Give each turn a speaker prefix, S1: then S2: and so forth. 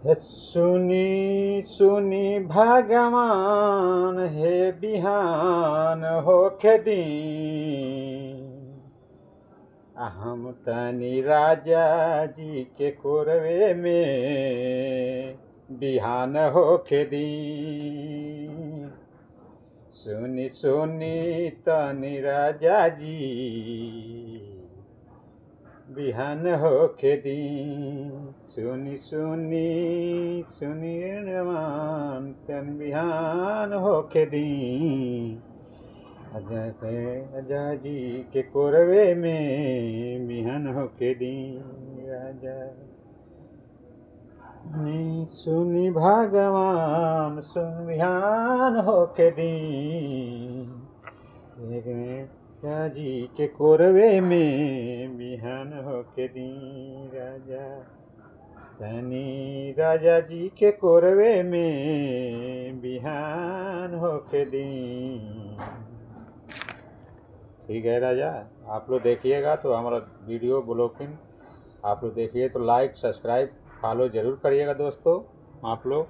S1: हे सुनी सुनी भगवान हे बिहान होखे दी। हम तनी राजा जी के कोरवे में बिहान होखे दी। सुनी सुनी तनी राजा जी बिहान होखे दी। सुनी सुनी सुनी रमान तन बिहान होखे दी। राजा जी के कोरवे में बिहान होखे दी। राजा सुनी भगवान सुन बिहान होखे दी। राजा जी के कोरवे में बिहान होके दी। राजा तनी राजा जी के कोरवे में बिहान होके दी। ठीक है राजा, आप लोग देखिएगा तो हमारा वीडियो ब्लॉगिंग आप लोग देखिए तो लाइक सब्सक्राइब फॉलो ज़रूर करिएगा दोस्तों आप लोग।